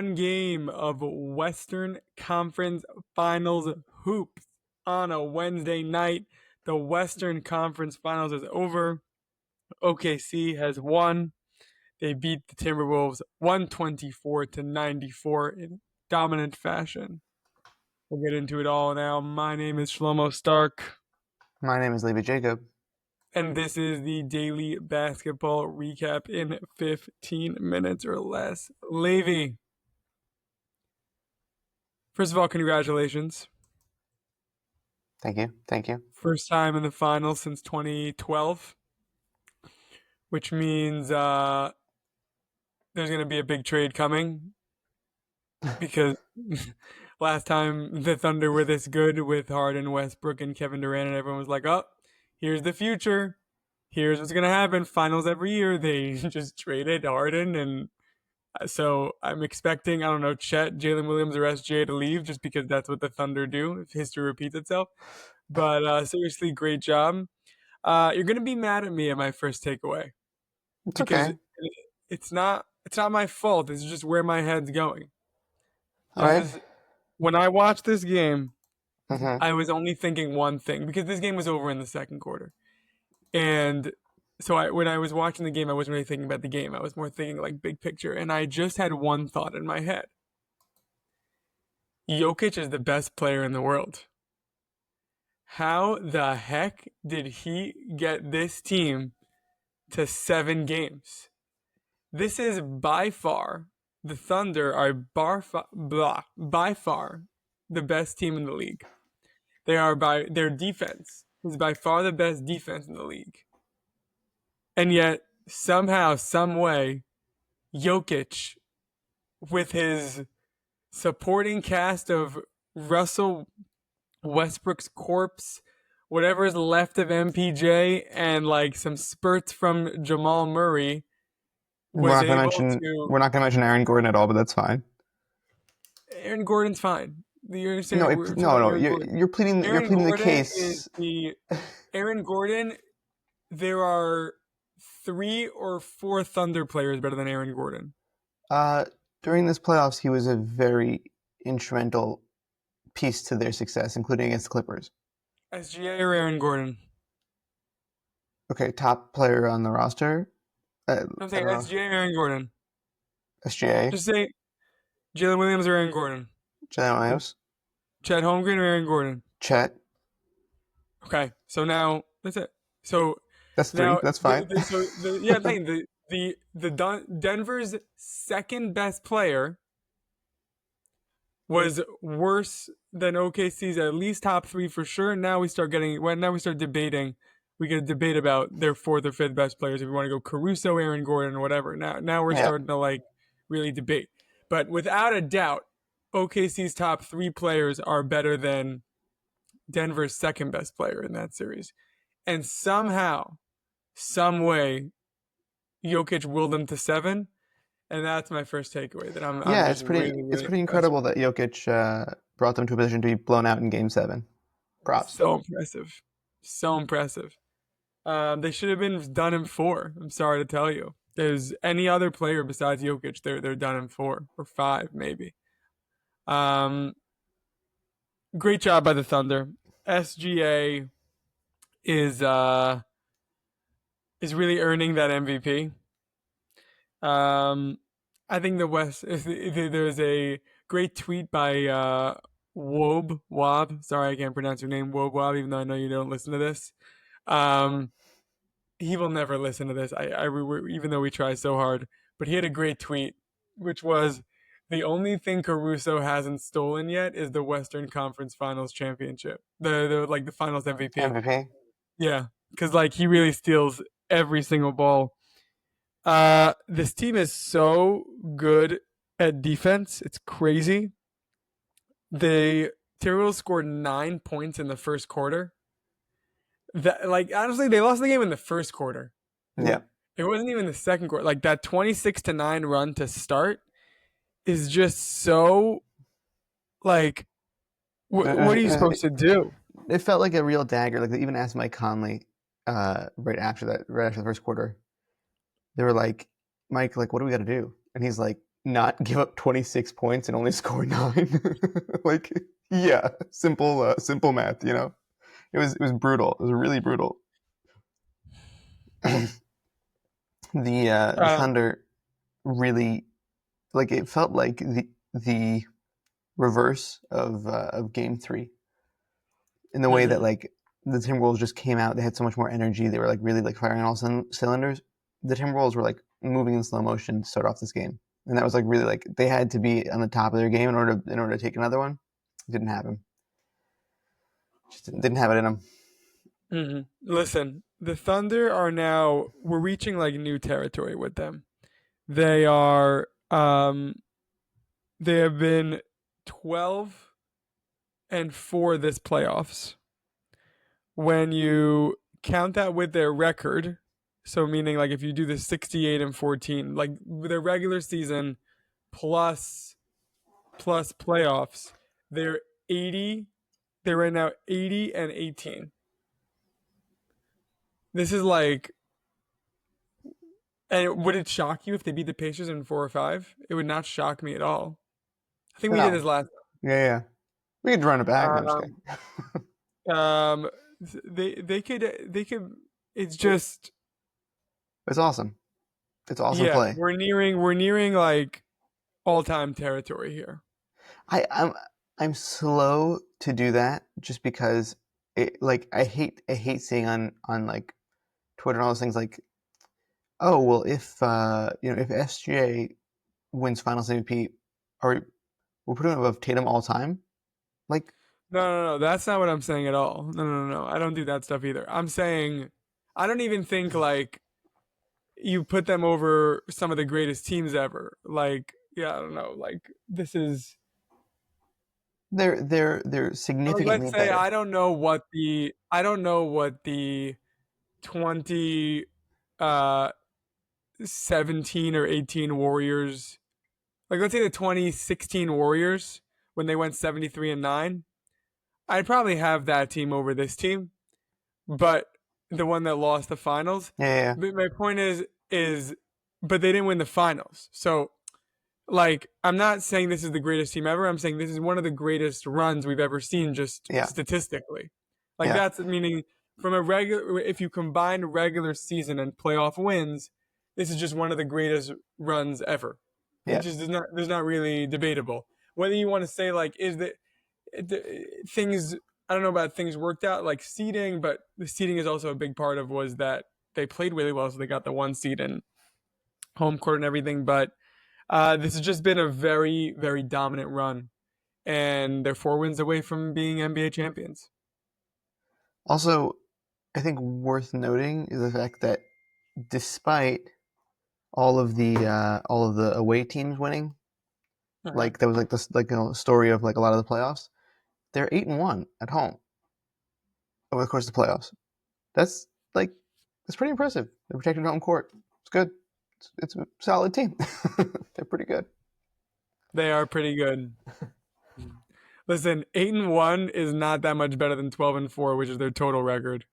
one game of Western Conference Finals hoops on a Wednesday night. The Western Conference Finals is over. OKC has won. They beat the Timberwolves 124-94 in dominant fashion. We'll get into it all now. My name is Shlomo Stark. My name is Levi Jacob. And this is the daily basketball recap in 15 minutes or less. Levi, first of all, congratulations. Thank you. First time in the finals since 2012, which means there's going to be a big trade coming because last time the Thunder were this good with Harden, Westbrook, and Kevin Durant, and everyone was like, oh, here's the future. Here's what's going to happen. Finals every year. They just traded Harden, and so I'm expecting, I don't know, Chet, Jalen Williams, or SGA to leave just because that's what the Thunder do if history repeats itself. But seriously, great job. You're going to be mad at me at my first takeaway. It's because okay. It's not my fault. It's just where my head's going. All right. When I watched this game, Mm-hmm. I was only thinking one thing because this game was over in the second quarter. And so when I was watching the game, I wasn't really thinking about the game. I was more thinking like big picture. And I just had one thought in my head. Jokic is the best player in the world. How the heck did he get this team to 7 games? This is by far, the Thunder are by far the best team in the league. Their defense is by far the best defense in the league. And yet, somehow, some way, Jokic, with his supporting cast of Russell Westbrook's corpse, whatever is left of MPJ, and like some spurts from Jamal Murray, We're not going to mention Aaron Gordon at all, but that's fine. Aaron Gordon's fine. You're pleading the case. Aaron Gordon, there are 3 or 4 Thunder players better than Aaron Gordon. During this playoffs, he was a very instrumental piece to their success, including against the Clippers. SGA or Aaron Gordon? Okay, top player on the roster. I'm saying SGA or Aaron Gordon? SGA. Just say Jalen Williams or Aaron Gordon? Jalen Williams. Chet Holmgren or Aaron Gordon? Chet. Okay, so now that's it. So that's 3. That's fine. Denver's second best player was worse than OKC's at least top 3 for sure. Now we start debating. We can debate about their 4th or 5th best players if we want to go Caruso, Aaron Gordon, or whatever. Now we're starting to like really debate. But without a doubt, OKC's top 3 players are better than Denver's second best player in that series. And somehow, some way, Jokic willed them to 7. And that's my first takeaway. It's pretty incredible that Jokic brought them to a position to be blown out in Game 7. Props. So impressive. They should have been done in 4. I'm sorry to tell you. There's any other player besides Jokic, they're done in 4 or 5 maybe. Great job by the Thunder. SGA is really earning that MVP. I think the West. There's a great tweet by Wob. Sorry, I can't pronounce your name, Wob, even though I know you don't listen to this. He will never listen to this. Even though we try so hard. But he had a great tweet, which was, the only thing Caruso hasn't stolen yet is the Western Conference Finals championship. The Finals MVP. MVP. Yeah, because like he really steals every single ball. This team is so good at defense. It's crazy. The Timberwolves scored 9 points in the first quarter. Honestly, they lost the game in the first quarter. Yeah. It wasn't even the second quarter. Like that 26-9 run to start is just so like what are you supposed to do? It felt like a real dagger. Like they even asked Mike Conley right after the first quarter. They were like, Mike, like, what do we got to do? And he's like, not give up 26 points and only score 9? Like, yeah, simple math, you know? It was brutal. It was really brutal. The Um, Thunder really, like, it felt like the reverse of Game 3, in the way that, mhm. like, the Timberwolves just came out. They had so much more energy. They were like really like firing on all cylinders. The Timberwolves were like moving in slow motion to start off this game, and that was like really like they had to be on the top of their game in order to take another one. It didn't happen. Just didn't have it in them. Listen, the Thunder are now we're reaching like new territory with them. They are they have been 12-4 this playoffs. When you count that with their record, so meaning like if you do the 68-14, like their regular season plus playoffs, they're 80. They're right now 80-18. This is like, and would it shock you if they beat the Pacers in 4 or 5? It would not shock me at all. I think we did No, this last. yeah, yeah. We could run it back. No, I'm just kidding. Um, um, they could. It's just It's awesome. It's awesome yeah. play. We're nearing like all time territory here. I'm slow to do that just because I hate seeing on like Twitter and all those things like, oh well, if SGA wins Finals MVP, are we're putting him above Tatum all time? Like, No. That's not what I'm saying at all. No. I don't do that stuff either. I'm saying I don't even think like you put them over some of the greatest teams ever. Like, yeah, I don't know. Like this is they're like let's significantly say better. I don't know what the 20 uh 17 or 18 Warriors, like let's say the 2016 Warriors when they went 73-9. I'd probably have that team over this team, but the one that lost the finals. Yeah, yeah, But my point is but they didn't win the finals. So like I'm not saying this is the greatest team ever. I'm saying this is one of the greatest runs we've ever seen just yeah, statistically. Like yeah, that's meaning from a regular if you combine regular season and playoff wins, this is just one of the greatest runs ever. It yeah. just is not there's not really debatable. Whether you want to say like is things I don't know about things worked out like seeding, but the seeding is also a big part of was that they played really well, so they got the 1 seed and home court and everything. But this has just been a very, very dominant run, and they're 4 wins away from being NBA champions. Also, I think worth noting is the fact that despite all of the away teams winning, Uh-huh. like that was like this like story of like a lot of the playoffs. They're 8-1 at home over the course of the playoffs. That's like that's pretty impressive. They protected home court. It's good. It's a solid team. They're pretty good. They are pretty good. Listen, 8-1 is not that much better than 12-4, which is their total record.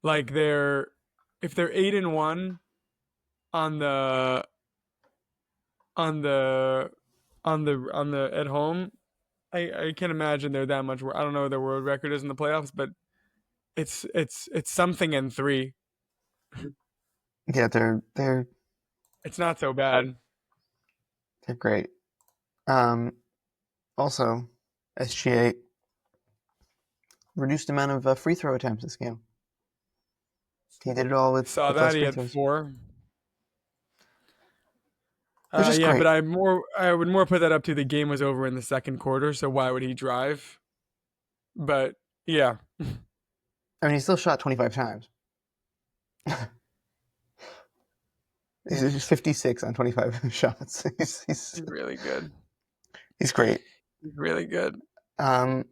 Like they're if they're 8-1 on the on the on the at home, I can't imagine they're that much. I don't know what their world record is in the playoffs, but it's something in three. Yeah, they're It's not so bad. they're great. Um, Also, SGA reduced amount of free throw attempts this game. He did it all Saw with less that he free had throws, 4. which is Yeah, but great. I would more put that up to the game was over in the second quarter, so why would he drive? But yeah, I mean, he still shot 25 times. He's 56 on 25 shots. He's he's really good. he's great. He's really good. Um,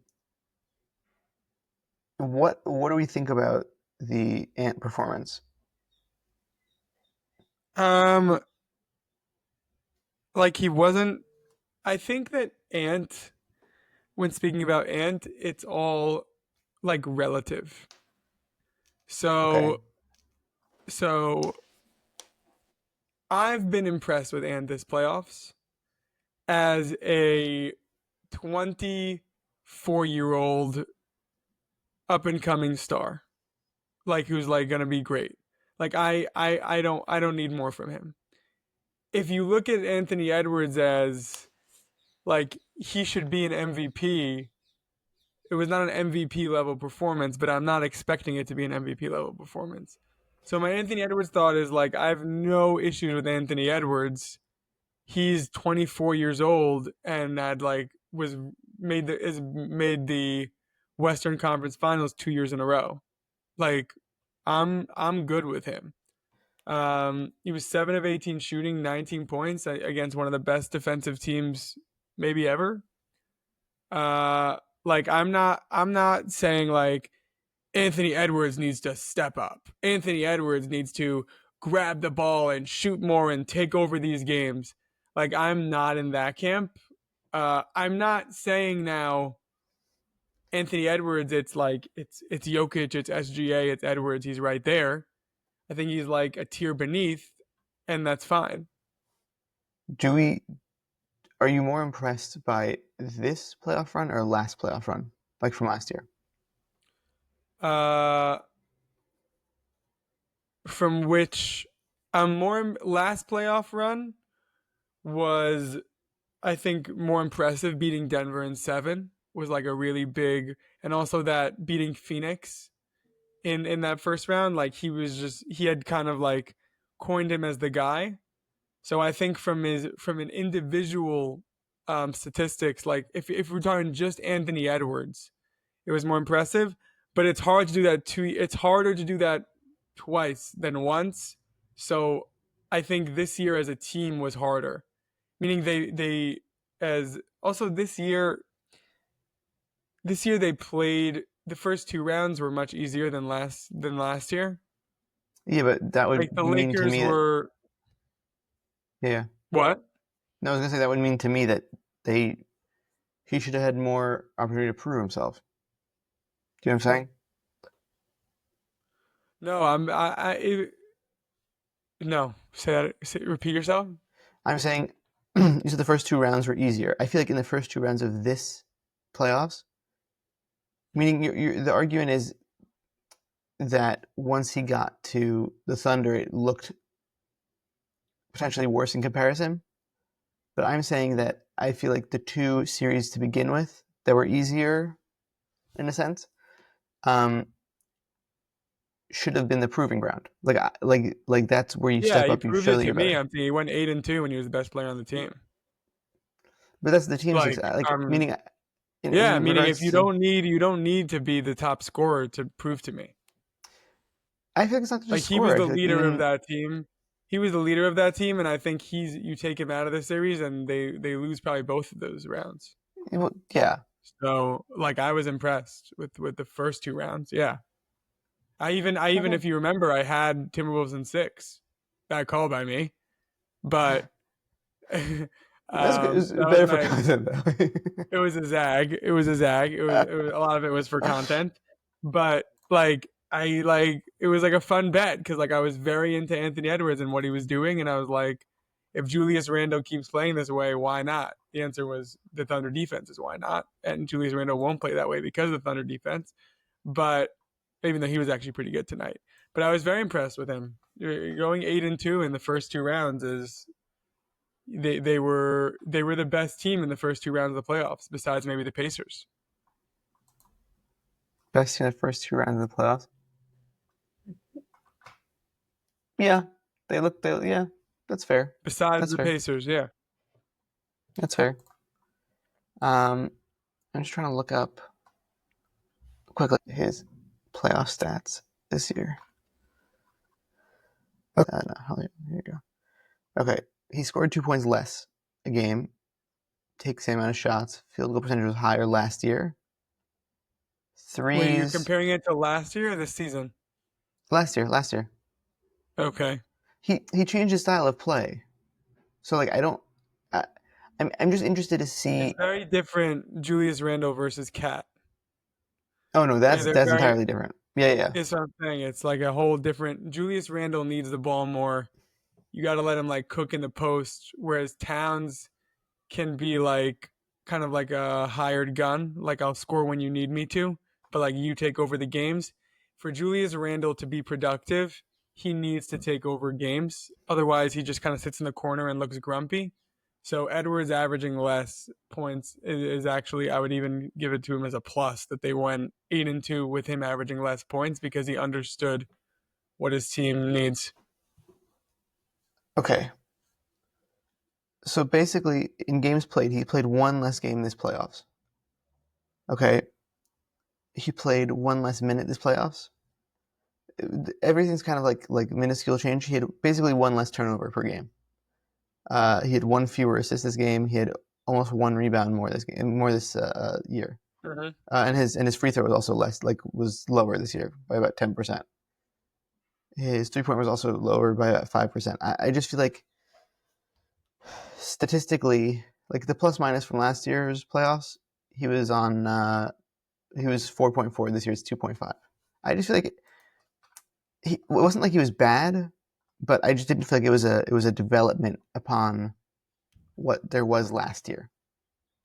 what do we think about the Ant performance? Um, like he wasn't. I think that Ant, when speaking about Ant, it's all like relative. Okay, So so I've been impressed with Ant this playoffs as a 24-year-old up and coming star, like who's like gonna be great. Like I don't need more from him. If you look at Anthony Edwards as like he should be an MVP, it was not an MVP level performance, but I'm not expecting it to be an MVP level performance. So my Anthony Edwards thought is like I have no issues with Anthony Edwards. He's 24 years old and had like was made the Western Conference Finals 2 years in a row. Like I'm good with him. He was 7 of 18 shooting, 19 points against one of the best defensive teams maybe ever. Uh, like I'm not saying like Anthony Edwards needs to step up. Anthony Edwards needs to grab the ball and shoot more and take over these games. Like I'm not in that camp. I'm not saying now Anthony Edwards. It's like it's Jokic, it's SGA, it's Edwards. He's right there. I think he's like a tier beneath, and that's fine. Do we? Are you more impressed by this playoff run or last playoff run, like from last year? Uh, from which more last playoff run was I think more impressive. Beating Denver in 7 was like a really big, and also that beating Phoenix in that first round, like he had kind of like coined him as the guy. So I think from an individual statistics, like if we're talking just Anthony Edwards, it was more impressive. But it's hard to do that it's harder to do that twice than once. So I think this year as a team was harder. Meaning they as also this year they played the first 2 rounds were much easier than last year. Yeah, but that Like would the mean to Lakers me that were yeah. what? No, I was gonna say that would mean to me that they he should have had more opportunity to prove himself. Do you know what I'm saying? No, no. Repeat yourself. I'm saying you said the first 2 rounds were easier. I feel like in the first 2 rounds of this playoffs, meaning the argument is that once he got to the Thunder, it looked potentially worse in comparison. But I'm saying that I feel like the 2 series to begin with that were easier, in a sense, um, should have been the proving ground. Like that's where you Yeah, step he up. You proved show it that to you're me. better. I mean, he went 8-2 when he was the best player on the team. But that's the team's Like, success. Like meaning, yeah, in meaning if regards to, you don't need to be the top scorer to prove to me. I feel like it's not Like just he was score. I the feel like leader of even that team. He was the leader of that team, and I think you take him out of the series, and they lose probably both of those rounds. yeah. So like I was impressed with the first 2 rounds. Yeah, I even Okay. if you remember, I had Timberwolves in 6. Bad call by me, but That's good. It's that was better for my. content though. It was a zag. It was a zag. It was a lot of it was for content, but like I like it was like a fun bet because like I was very into Anthony Edwards and what he was doing, and I was like, if Julius Randle keeps playing this way, why not? The answer was the Thunder defense is why not, and Julius Randle won't play that way because of the Thunder defense. But even though he was actually pretty good tonight, but I was very impressed with him. Going 8-2 in the first 2 rounds is they were the best team in the first 2 rounds of the playoffs, besides maybe the Pacers. Best in the first 2 rounds of the playoffs. Yeah, they look. Yeah, that's fair. Besides That's the fair. Pacers, yeah. That's fair. I'm just trying to look up quickly his playoff stats this year. No, here you go. Okay, he scored 2 points less a game, takes the same amount of shots. Field goal percentage was higher last year. Wait, you're Threes comparing it to last year or this season? last year. Last year, Okay. he changed his style of play. So like I don't. I, I'm just interested to It's see. very different Julius Randle versus Cat. Oh no, They're that's very entirely different. Yeah, yeah. it's what I'm saying. It's like a whole different Julius Randle needs the ball more. you got to let him like cook in the post, whereas Towns can be like kind of like a hired gun, like I'll score when you need me to, but like you take over the games. For Julius Randle to be productive, he needs to take over games. Otherwise, he just kind of sits in the corner and looks grumpy. So Edwards averaging less points is actually, I would even give it to him as a plus that they went 8-2 with him averaging less points because he understood what his team needs. Okay. So basically, in games played, he played one less game this playoffs. Okay. He played one less minute this playoffs. Everything's kind of like minuscule change. He had basically one less turnover per game. He had one fewer assists this game. He had almost one rebound more this year. Mm-hmm. And his free throw was also was lower this year by about 10%. His 3-point was also lower by about 5%. I just feel like statistically, like the plus minus from last year's playoffs, he was 4.4. This year's 2.5. I just feel like it wasn't like he was bad, but I just didn't feel like it was a development upon what there was last year.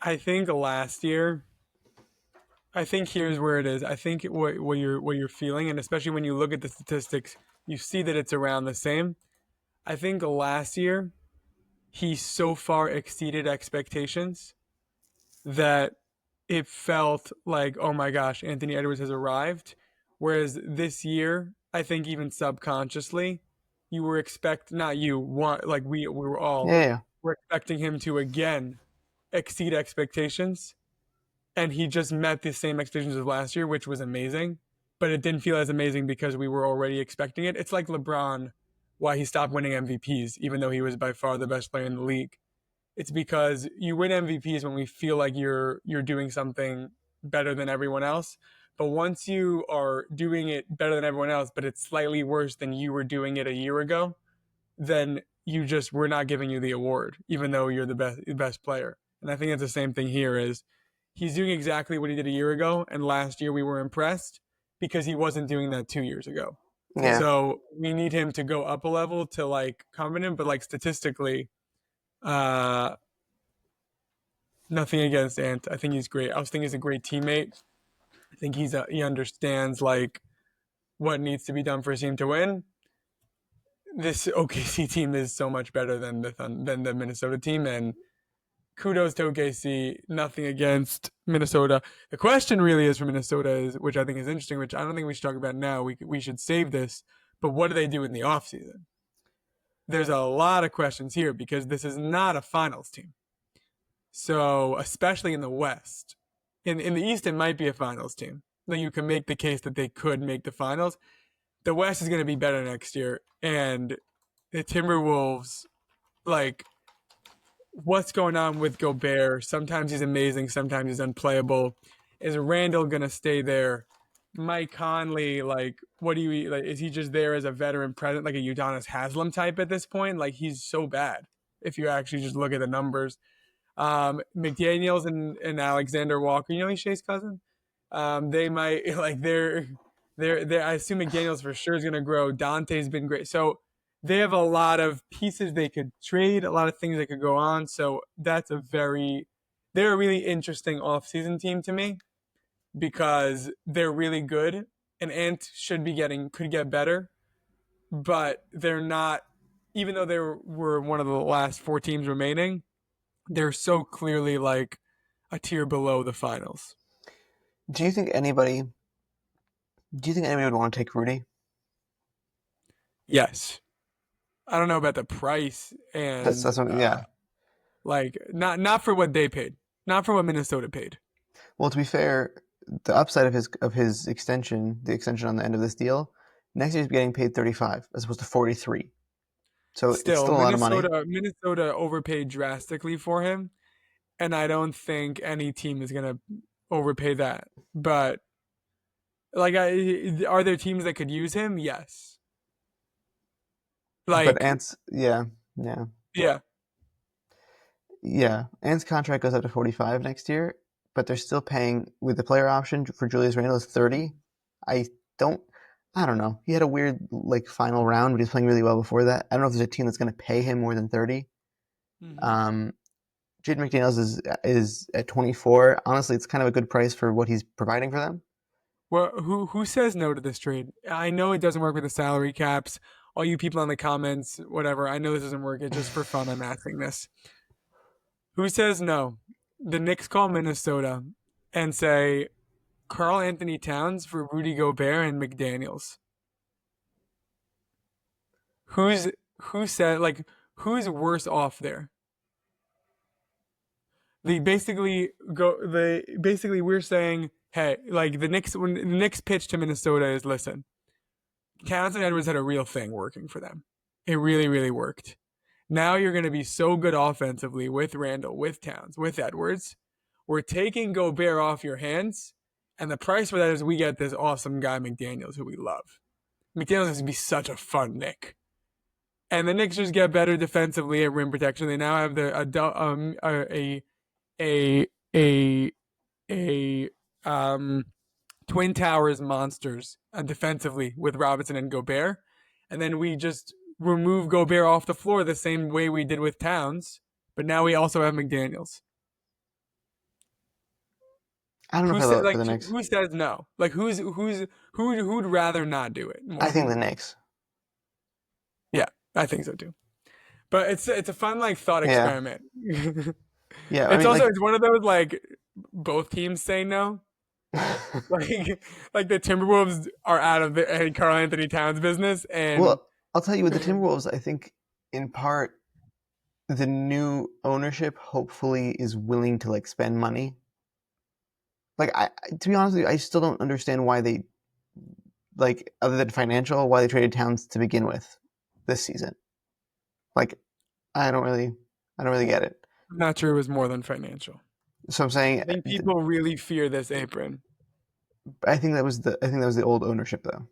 I think last year, I think here's where it is. I think what you're feeling, and especially when you look at the statistics, you see that it's around the same. I think last year he so far exceeded expectations that it felt like, oh my gosh, Anthony Edwards has arrived. Whereas this year, I think even subconsciously, you were not you, want like we were all Yeah. were expecting him to again exceed expectations, and he just met the same expectations as last year, which was amazing. But it didn't feel as amazing because we were already expecting it. It's like LeBron, why he stopped winning MVPs, even though he was by far the best player in the league. It's because you win MVPs when we feel like you're doing something better than everyone else. But once you are doing it better than everyone else, but it's slightly worse than you were doing it a year ago, then we're not giving you the award, even though you're the best player. And I think it's the same thing here is he's doing exactly what he did a year ago, and last year we were impressed because he wasn't doing that 2 years ago. Yeah. So we need him to go up a level to like confident, but like statistically, uh, nothing against Ant. I think he's great. I think he's a great teammate. I think he understands like what needs to be done for his team to win. This OKC team is so much better than the Minnesota team, and kudos to OKC. Nothing against Minnesota. The question really is for Minnesota is, which I think is interesting, which I don't think we should talk about now. We should save this. But what do they do in the offseason? There's a lot of questions here because this is not a finals team. So especially in the West, in the East, it might be a finals team. Like you can make the case that they could make the finals. The West is going to be better next year, and the Timberwolves, like, what's going on with Gobert? Sometimes he's amazing, sometimes he's unplayable. Is Randall going to stay there? Mike Conley, like, what do you like? Is he just there as a veteran present, like a Udonis Haslem type at this point? Like, he's so bad if you actually just look at the numbers. McDaniels and Alexander Walker, you know he's Shai's cousin. They might like they're I assume McDaniels for sure is gonna grow. Dante's been great. So they have a lot of pieces they could trade, a lot of things that could go on. So they're a really interesting offseason team to me because they're really good and Ant could get better, but they're not, even though they were one of the last four teams remaining, they're so clearly like a tier below the finals. Do you think anybody would want to take Rudy? Yes. I don't know about the price and That's what, yeah. like not for what they paid. Not for what Minnesota paid. Well, to be fair, the upside of his extension, the extension on the end of this deal, next year he's getting paid 35 as opposed to 43. So it's Still, still a lot of money. Minnesota overpaid drastically for him, and I don't think any team is gonna overpay that. But like, are there teams that could use him? Yes. But Like, yeah. yeah, Ant's contract goes up to 45 next year, but they're still paying with the player option for Julius Randle is 30. I don't I don't know. He had a weird like final round, but he's playing really well before that. I don't know if there's a team that's going to pay him more than 30. Mm-hmm. Um, Jaden McDaniels is at 24. Honestly, it's kind of a good price for what he's providing for them. Well, who says no to this trade? I know it doesn't work with the salary caps. All you people in the comments, whatever. I know this doesn't work. It's just for fun. I'm asking this. Who says no? The Knicks call Minnesota and say Karl Anthony Towns for Rudy Gobert and McDaniels. Who's who said like who's worse off there? They basically we're saying, hey, like the Knicks when the Knicks pitch to Minnesota is listen, Towns and Edwards had a real thing working for them. It really, really worked. Now you're going to be so good offensively with Randall, with Towns, with Edwards. We're taking Gobert off your hands, and the price for that is we get this awesome guy McDaniels who we love. McDaniels is going to be such a fun Knick. And the Knicks just get better defensively at rim protection. They now have a Twin Towers monsters defensively with Robinson and Gobert. And then we just remove Gobert off the floor the same way we did with Towns. But now we also have McDaniels. I don't know if Who I said love it for like the Knicks. who says no? Like who'd rather not do it I more? think the Knicks. Yeah, I think so too. But it's a fun like thought Yeah, experiment. yeah. I It's mean, also like, it's one of those like both teams say no. Like like the Timberwolves are out of the Karl Anthony Towns business, and well, I'll tell you with the Timberwolves. I think in part the new ownership hopefully is willing to like spend money. Like, to be honest with you, I still don't understand why they like other than financial why they traded Towns to begin with this season. Like, I don't really, I don't really get it. I'm not sure it was more than financial. So I'm saying, I think people really fear this apron. I think that was the old ownership though.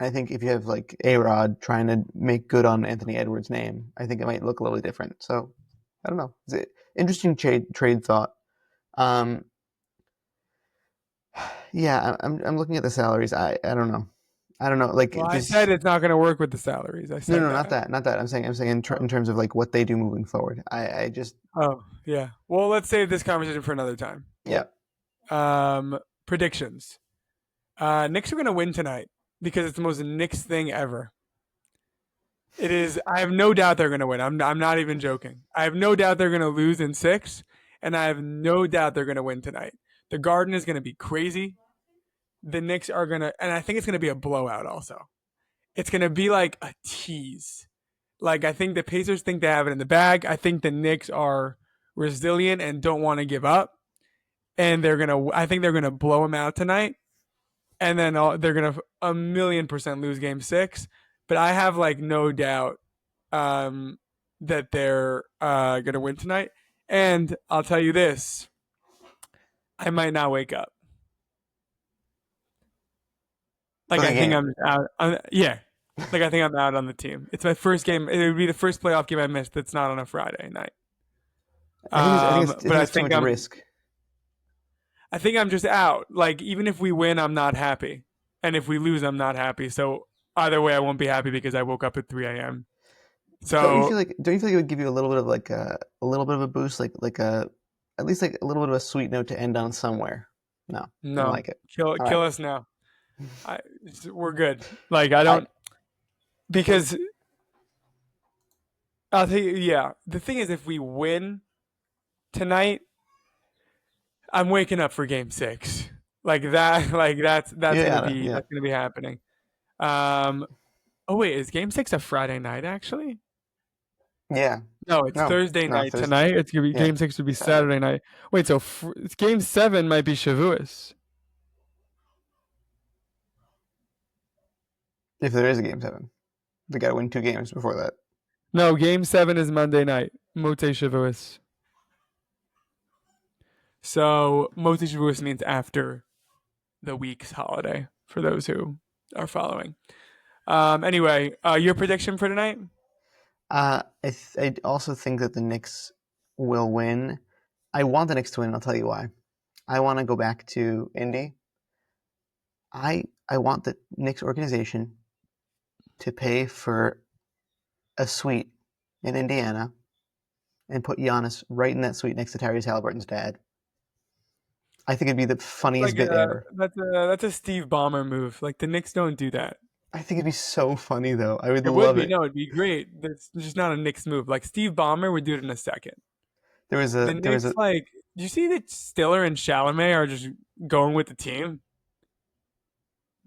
I think if you have like A-Rod trying to make good on Anthony Edwards' name, I think it might look a little different. So I don't know. It's an interesting trade thought. Um, yeah, I'm looking at the salaries. I don't know. I don't know. Like, Well, I does said it's not going to work with the salaries. I no, said no, not that. that, not that. I'm saying in Oh, terms of like what they do moving forward. I just oh, yeah. Well, let's save this conversation for another time. yeah. Predictions. Knicks are going to win tonight because it's the most Knicks thing ever. It is. I have no doubt they're going to win. I'm not even joking. I have no doubt they're going to lose in 6, and I have no doubt they're going to win tonight. The Garden is going to be crazy. The Knicks are going to, and I think it's going to be a blowout also. It's going to be like a tease. Like, I think the Pacers think they have it in the bag. I think the Knicks are resilient and don't want to give up. And I think they're going to blow them out tonight. And then they're going to 1,000,000% lose game 6. But I have like no doubt that they're going to win tonight. And I'll tell you this, I might not wake up. Like, For the I think game. I'm out. Yeah. Like, I think I'm out on the team. It's my first game. It would be the first playoff game I missed that's not on a Friday night. I But think it's too much risk. I think I'm just out. Like, even if we win, I'm not happy. And if we lose, I'm not happy. So either way, I won't be happy because I woke up at 3 a.m. So Don't you feel like it would give you a little bit of like a little bit of a boost, like a at least like a little bit of a sweet note to end on somewhere? No, you don't no, like it. All kill right. us now. I, we're good. Like, I I don't, because I'll tell you, yeah. The thing is, if we win tonight, I'm waking up for game 6. Like that, like that's yeah, gonna yeah, be yeah. that's gonna be happening. Um, oh wait, is game 6 a Friday night actually? Yeah. No, it's No, Thursday no, night there's tonight. It's gonna be yeah, game 6 would be Saturday. Saturday night. Wait, so it's game 7 might be Shavuos. If there is a game 7, they got to win 2 games before that. No, game 7 is Monday night. Motzei Shavuos. So Motzei Shavuos means after the week's holiday for those who are following. Anyway, your prediction for tonight? I also think that the Knicks will win. I want the Knicks to win. I'll tell you why. I want to go back to Indy. I I want the Knicks organization to pay for a suite in Indiana and put Giannis right in that suite next to Tyrese Halliburton's dad. I think it'd be the funniest bit ever. That's a Steve Ballmer move. Like the Knicks don't do that. I think it'd be so funny though. I would It would love be it. no, it'd be great. It's just not a Knicks move. Like Steve Ballmer would do it in a second. The There was Knicks, a like, do you see that Stiller and Chalamet are just going with the team?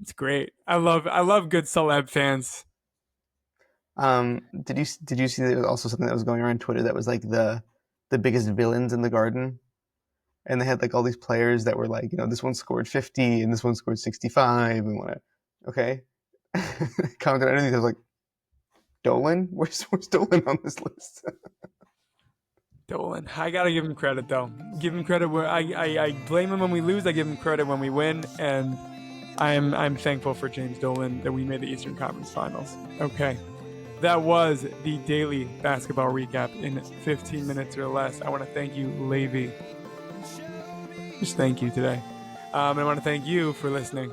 It's great. I love good celeb fans. did you see there was also something that was going around Twitter that was like the biggest villains in the Garden? And they had like all these players that were like, this one scored 50 and this one scored 65 and what? Okay. Commented underneath, I was like, Dolan? Where's Dolan on this list? Dolan, I gotta give him credit though. Give him credit where I blame him when we lose. I give him credit when we win, and I'm thankful for James Dolan that we made the Eastern Conference Finals. Okay, that was the daily basketball recap in 15 minutes or less. I want to thank you, Levy. Just thank you today. I want to thank you for listening.